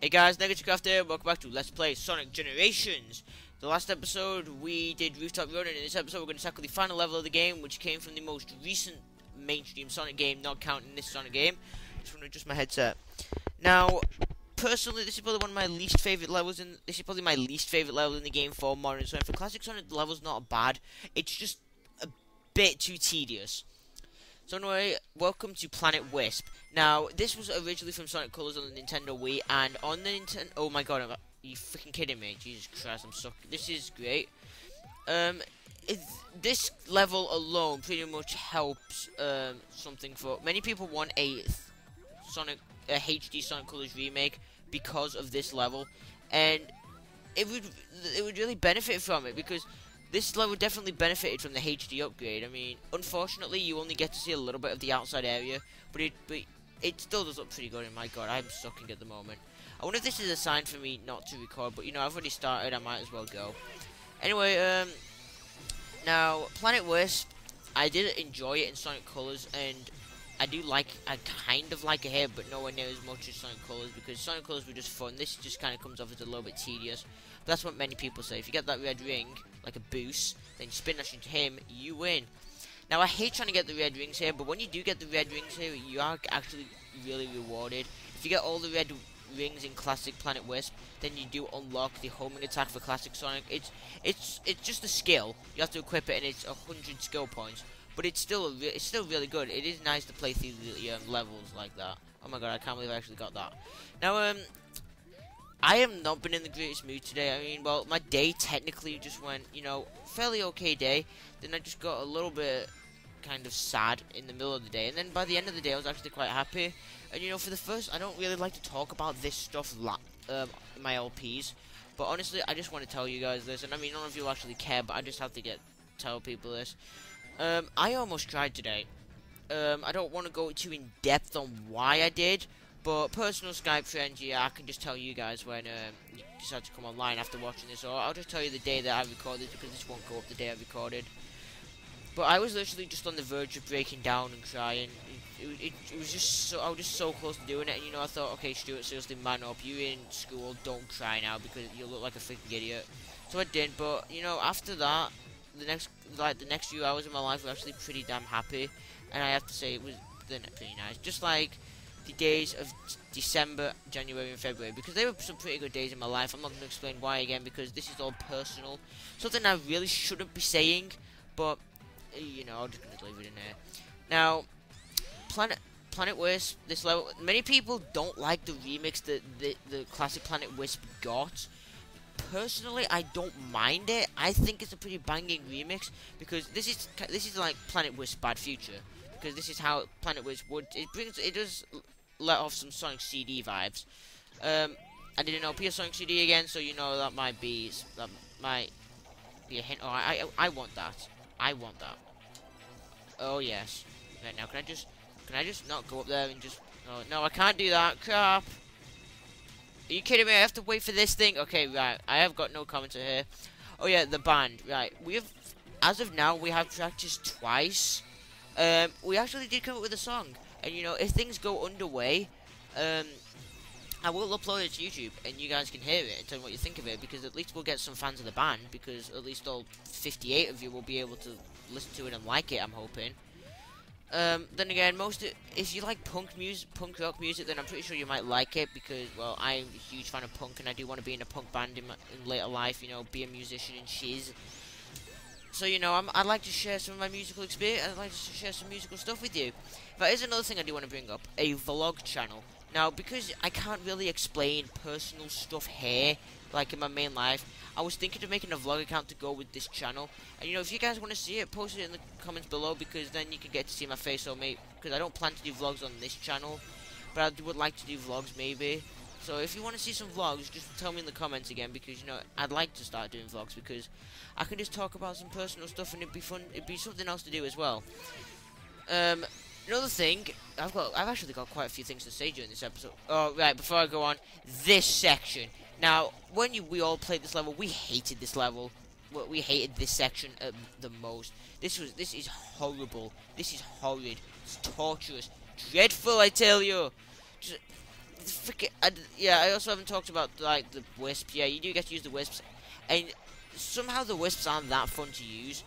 Hey guys, NegativeCraft here, welcome back to Let's Play Sonic Generations. The last episode we did Rooftop Run, and in this episode we're going to tackle the final level of the game, which came from the most recent mainstream Sonic game, not counting this Sonic game. Just want to adjust my headset. Now, personally, this is probably one of my least favourite levels, and this is probably my least favourite level in the game for modern Sonic. For classic Sonic, the level's not bad, it's just a bit too tedious. So anyway, welcome to Planet Wisp. Now, this was originally from Sonic Colors on the Nintendo Wii, and on the Nintendo... Oh my god, are you freaking kidding me? Jesus Christ, I'm so... This is great. This level alone pretty much helps something for... Many people want a HD Sonic Colors remake because of this level, and it would really benefit from it, because this level definitely benefited from the HD upgrade. I mean, unfortunately, you only get to see a little bit of the outside area, but it still does look pretty good. And my god, I'm sucking at the moment. I wonder if this is a sign for me not to record, but you know, I've already started, I might as well go. Anyway, now, Planet Wisp, I did enjoy it in Sonic Colors, and I kind of like it here, but nowhere near as much as Sonic Colors, because Sonic Colors were just fun. This just kind of comes off as a little bit tedious. But that's what many people say. If you get that red ring, like a boost, then you spin dash into him, you win. Now, I hate trying to get the red rings here, but when you do get the red rings here, you are actually really rewarded. If you get all the red rings in Classic Planet Wisp, then you do unlock the homing attack for Classic Sonic. It's just a skill. You have to equip it, and it's 100 skill points. But it's still really good. It is nice to play through the levels like that. Oh my god, I can't believe I actually got that. Now, I have not been in the greatest mood today. I mean, well, my day technically just went, you know, fairly okay day. Then I just got a little bit kind of sad in the middle of the day. And then by the end of the day, I was actually quite happy. And, you know, for the first, I don't really like to talk about this stuff in my LPs. But honestly, I just want to tell you guys this. And I mean, none of you actually care, but I just have to tell people this. I almost cried today. I don't want to go too in depth on why I did, but personal Skype friends, yeah, I can just tell you guys when you decide to come online after watching this, or I'll just tell you the day that I recorded, because this won't go up the day I recorded. But I was literally just on the verge of breaking down and crying. It was just so, I was just so close to doing it, and you know, I thought, okay, Stuart, seriously, man up, you're in school, don't cry now, because you look like a freaking idiot. So I did, but, you know, after that, the next few hours of my life were actually pretty damn happy, and I have to say it was pretty nice. Just like the days of December, January, and February, because they were some pretty good days in my life. I'm not going to explain why again, because this is all personal, something I really shouldn't be saying, but you know, I'm just going to leave it in there. Now, Planet Wisp, this level, many people don't like the remix that the classic Planet Wisp got. Personally, I don't mind it. I think it's a pretty banging remix, because this is like Planet Wisp Bad Future, because this is how Planet Wisp would. It does let off some Sonic CD vibes. I did an LP of Sonic CD again, so you know that might be a hint. Oh, I want that. I want that. Oh yes. Right now, can I just not go up there and just? Oh no, I can't do that. Crap. Are you kidding me? I have to wait for this thing? Okay, right. I have got no commenter here. Oh yeah, the band. Right. As of now, we have practiced twice. We actually did come up with a song. And you know, if things go underway, I will upload it to YouTube, and you guys can hear it and tell me what you think of it, because at least we'll get some fans of the band, because at least all 58 of you will be able to listen to it and like it, I'm hoping. Then again, if you like punk rock music, then I'm pretty sure you might like it, because, well, I'm a huge fan of punk, and I do want to be in a punk band in later life, you know, be a musician and shiz. So, you know, I'd like to share some of my musical experience. I'd like to share some musical stuff with you. But here's another thing I do want to bring up, a vlog channel. Now, because I can't really explain personal stuff here, like in my main life, I was thinking of making a vlog account to go with this channel. And you know, if you guys want to see it, post it in the comments below, because then you can get to see my face, or maybe, because I don't plan to do vlogs on this channel, but I would like to do vlogs maybe. So if you want to see some vlogs, just tell me in the comments again, because you know, I'd like to start doing vlogs, because I can just talk about some personal stuff, and it'd be fun. It'd be something else to do as well. Another thing, I've actually got quite a few things to say during this episode. Oh, right, before I go on, this section. Now, when we all played this level, we hated this level. We hated this section the most. This is horrible. This is horrid. It's torturous. Dreadful, I tell you. yeah, I also haven't talked about like the Wisp. Yeah, you do get to use the Wisps, and somehow the Wisps aren't that fun to use.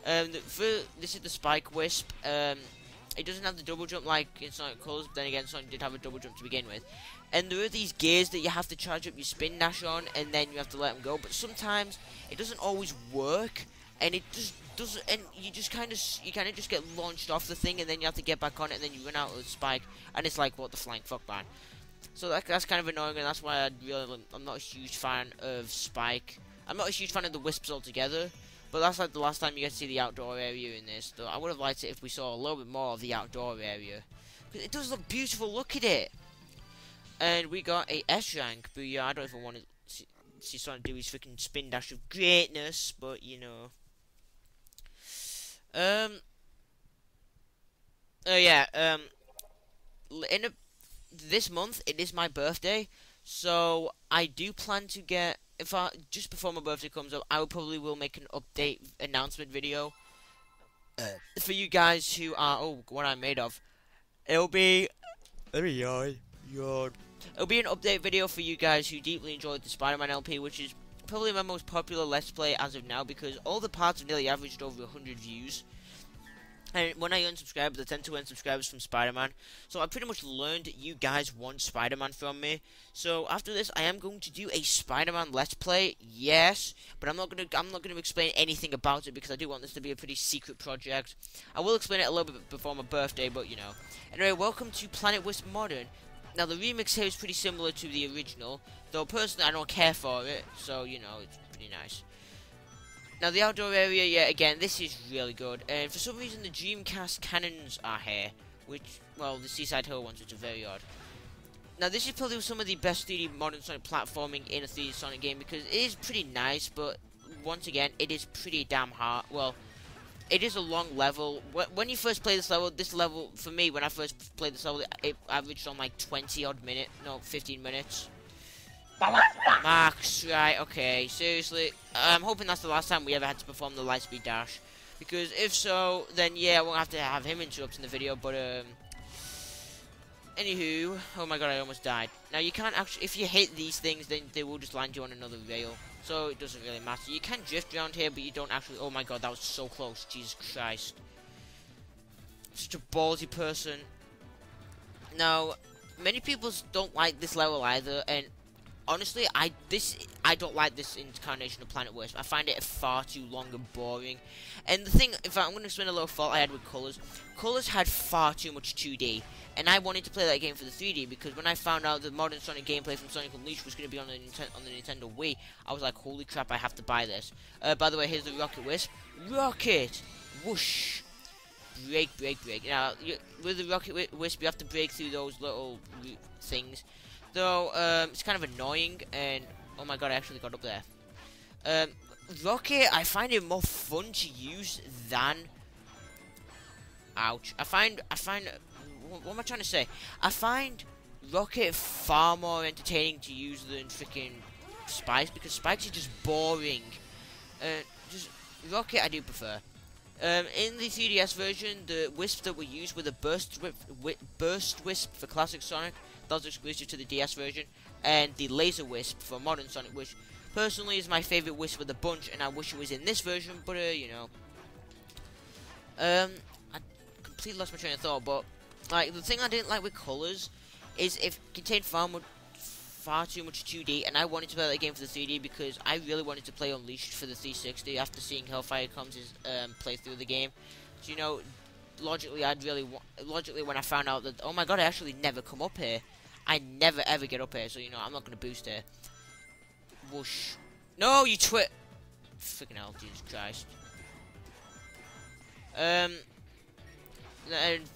This is the Spike Wisp. It doesn't have the double jump like in Sonic Colors, but then again, Sonic did have a double jump to begin with. And there are these gears that you have to charge up your spin dash on, and then you have to let them go. But sometimes it doesn't always work, and it just doesn't. And you kind of just get launched off the thing, and then you have to get back on it, and then you run out of the Spike, and it's like, what the flying fuck, man. So that's kind of annoying, and that's why I'm not a huge fan of Spike. I'm not a huge fan of the Wisps altogether. But that's like the last time you get to see the outdoor area in this. So I would have liked it if we saw a little bit more of the outdoor area. Because it does look beautiful, look at it! And we got a S rank, but yeah, I don't even want to see Sonic do his freaking spin dash of greatness, but you know. Oh yeah, this month, it is my birthday, so I do plan to get, just before my birthday comes up, I probably will make an update announcement video for you guys who are, what I'm made of. It'll be, it'll be an update video for you guys who deeply enjoyed the Spider-Man LP, which is probably my most popular Let's Play as of now, because all the parts have nearly averaged over 100 views. And when I earn subscribers, I tend to earn subscribers from Spider-Man. So I pretty much learned you guys want Spider-Man from me. So after this, I am going to do a Spider-Man Let's Play, yes. But I'm not gonna explain anything about it because I do want this to be a pretty secret project. I will explain it a little bit before my birthday, but you know. Anyway, welcome to Planet Wisp Modern. Now the remix here is pretty similar to the original, though personally I don't care for it. So you know, it's pretty nice. Now the outdoor area, yeah, again, this is really good, and for some reason the Dreamcast cannons are here, which, well, the Seaside Hill ones, which are very odd. Now this is probably some of the best 3D modern Sonic platforming in a 3D Sonic game, because it is pretty nice, but once again, it is pretty damn hard. Well, it is a long level. When you first play this level, for me, when I first played this level, it averaged on like 15 minutes. Max, right, okay, seriously, I'm hoping that's the last time we ever had to perform the Lightspeed Dash, because if so, then yeah, I won't have to have him interrupt in the video, but anywho, oh my god, I almost died. Now you can't actually, if you hit these things, then they will just land you on another rail, so it doesn't really matter. You can drift around here, but you don't actually, oh my god, that was so close, Jesus Christ. Such a ballsy person. Now, many people don't like this level either, and honestly, I don't like this incarnation of Planet Wisp. I find it far too long and boring. And the thing, in fact, I'm going to explain a little fault I had with Colors. Colors had far too much 2D, and I wanted to play that game for the 3D, because when I found out that modern Sonic gameplay from Sonic Unleashed was going to be on the Nintendo Wii, I was like, holy crap, I have to buy this. By the way, here's the Rocket Wisp. Rocket! Whoosh! Break. Now, with the Rocket Wisp, you have to break through those little things. Though, it's kind of annoying, and, oh my god, I actually got up there. Rocket, I find it more fun to use than, ouch, I find, what am I trying to say? I find Rocket far more entertaining to use than freaking Spikes, because Spikes are just boring. Just, Rocket I do prefer. In the 3DS version, the wisps that were used were the Burst Wisp for Classic Sonic. That was exclusive to the DS version, and the Laser Wisp for Modern Sonic, which personally is my favorite wisp of the bunch, and I wish it was in this version, but you know. I completely lost my train of thought, but like the thing I didn't like with Colors is it contained far too much 2D, and I wanted to play that game for the 3D because I really wanted to play Unleashed for the 360 after seeing Hellfire Comes' playthrough of the game. So you know, logically when I found out that, oh my god, I actually never come up here. I never ever get up here, so you know, I'm not gonna boost here. Whoosh. No, you twit. Freaking hell, Jesus Christ. And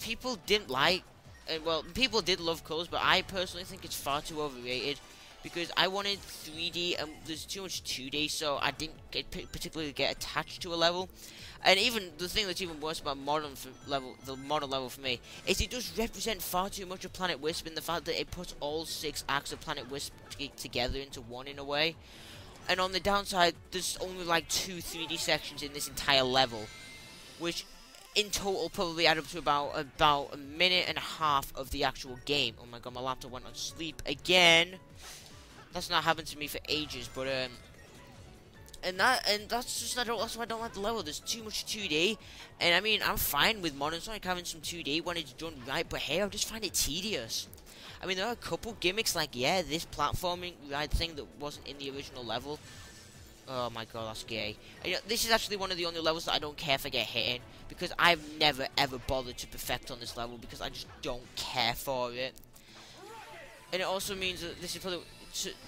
people didn't like, well, people did love Colors, but I personally think it's far too overrated. Because I wanted 3D, and there's too much 2D, so I didn't particularly get attached to a level. And even the thing that's even worse about the modern level for me, is it does represent far too much of Planet Wisp in the fact that it puts all 6 acts of Planet Wisp together into one in a way. And on the downside, there's only like 2 3D sections in this entire level, which in total probably add up to about a minute and a half of the actual game. Oh my god, my laptop went on sleep again. That's not happened to me for ages, but and that's just that's why I don't like the level. There's too much 2D, and I mean I'm fine with modern Sonic having some 2D when it's done right, but hey, I just find it tedious. I mean, there are a couple gimmicks like, yeah, this platforming ride thing that wasn't in the original level. Oh my god, that's gay. And, you know, this is actually one of the only levels that I don't care if I get hit in, because I've never ever bothered to perfect on this level because I just don't care for it. And it also means that this is probably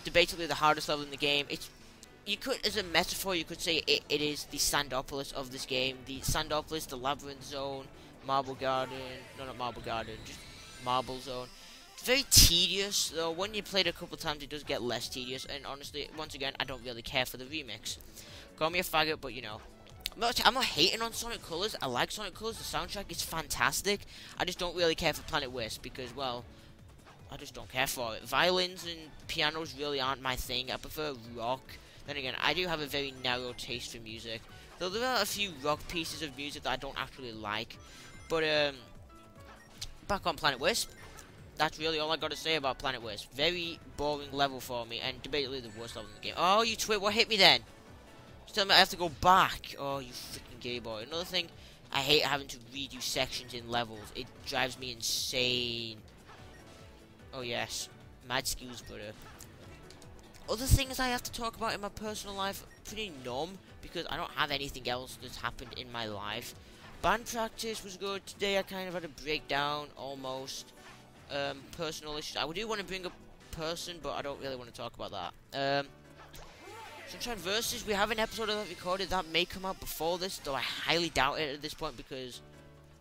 debatably the hardest level in the game. You could, as a metaphor, you could say it is the Sandopolis of this game. The Sandopolis, the Labyrinth Zone, Marble Garden, no, not Marble Garden, just Marble Zone. It's very tedious, though. When you play it a couple times, it does get less tedious. And honestly, once again, I don't really care for the remix. Call me a faggot, but you know, I'm not hating on Sonic Colors. I like Sonic Colors. The soundtrack is fantastic. I just don't really care for Planet Wisp because, well, I just don't care for it. Violins and pianos really aren't my thing. I prefer rock. Then again, I do have a very narrow taste for music. Though there are a few rock pieces of music that I don't actually like. But, back on Planet Wisp. That's really all I got to say about Planet Wisp. Very boring level for me, and debatably the worst level in the game. Oh, you twit, what hit me then? Just tell me I have to go back. Oh, you freaking gay boy. Another thing, I hate having to redo sections in levels. It drives me insane. Oh, yes. Mad skills, brother. Other things I have to talk about in my personal life, pretty numb, because I don't have anything else that's happened in my life. Band practice was good. Today I kind of had a breakdown, almost. Personal issues. I do want to bring up person, but I don't really want to talk about that. Sunshine Versus, we have an episode of that recorded that may come out before this, though I highly doubt it at this point because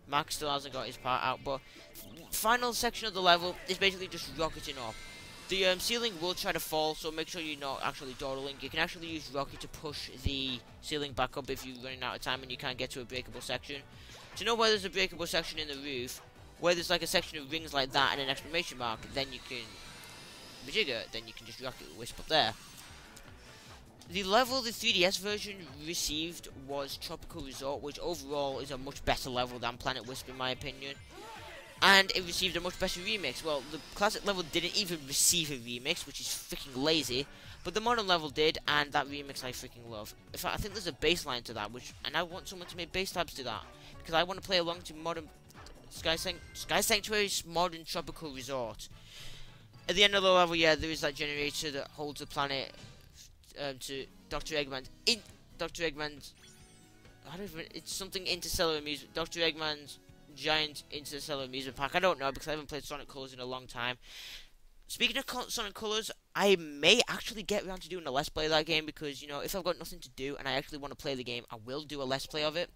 Max still hasn't got his part out. But final section of the level is basically just rocketing up. The ceiling will try to fall, so make sure you're not actually dawdling. You can actually use Rocket to push the ceiling back up if you're running out of time and you can't get to a breakable section. To know where there's a breakable section in the roof, where there's like a section of rings like that and an exclamation mark, then you can rejigger, then you can just Rocket Wisp up there. The level the 3DS version received was Tropical Resort, which overall is a much better level than Planet Wisp in my opinion. And it received a much better remix. Well, the classic level didn't even receive a remix, which is freaking lazy. But the modern level did, and that remix I freaking love. In fact, I think there's a baseline to that, and I want someone to make bass tabs to that. Because I want to play along to modern Sky Sanctuary's modern Tropical Resort. At the end of the level, yeah, there is that generator that holds the planet to Dr. Eggman's. It's something interstellar amusement. Dr. Eggman's giant interstellar amusement park. I don't know because I haven't played Sonic Colors in a long time. Speaking of Sonic Colors, I may actually get around to doing a Let's Play of that game because, you know, if I've got nothing to do and I actually want to play the game, I will do a Let's Play of it.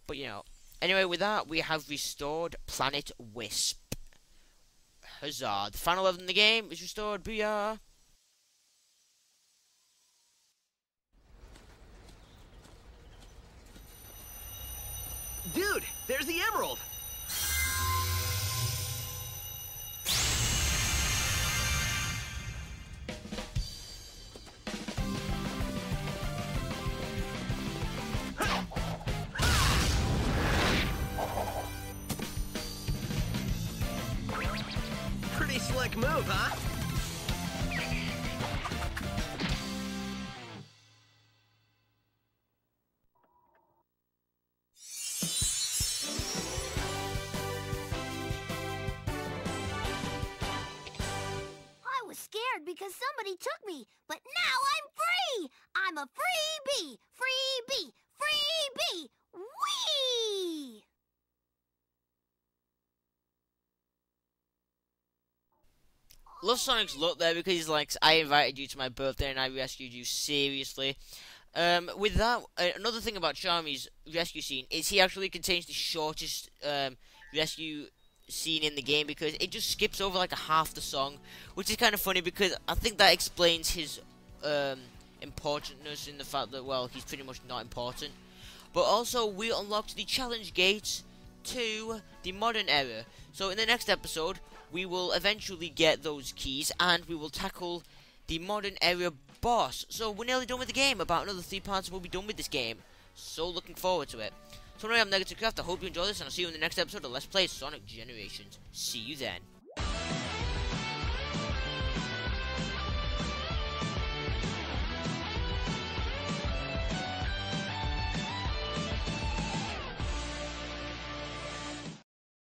But, you know, anyway, with that, we have restored Planet Wisp. Huzzah. The final level in the game is restored. Booyah. Dude, there's the emerald! Pretty slick move, huh? Because somebody took me, but now I'm free! I'm a free bee! Free bee! Free bee! Whee! Love Sonic's look there because he's like, I invited you to my birthday and I rescued you, seriously. With that, another thing about Charmy's rescue scene is he actually contains the shortest rescue scene in the game because it just skips over like a half the song, which is kind of funny because I think that explains his importantness in the fact that, well, he's pretty much not important. But also we unlocked the challenge gates to the modern era, so in the next episode we will eventually get those keys and we will tackle the modern era boss. So we're nearly done with the game. About another 3 parts we'll be done with this game, so looking forward to it. So anyway, I'm NegativeCraft. I hope you enjoy this, and I'll see you in the next episode of Let's Play Sonic Generations. See you then.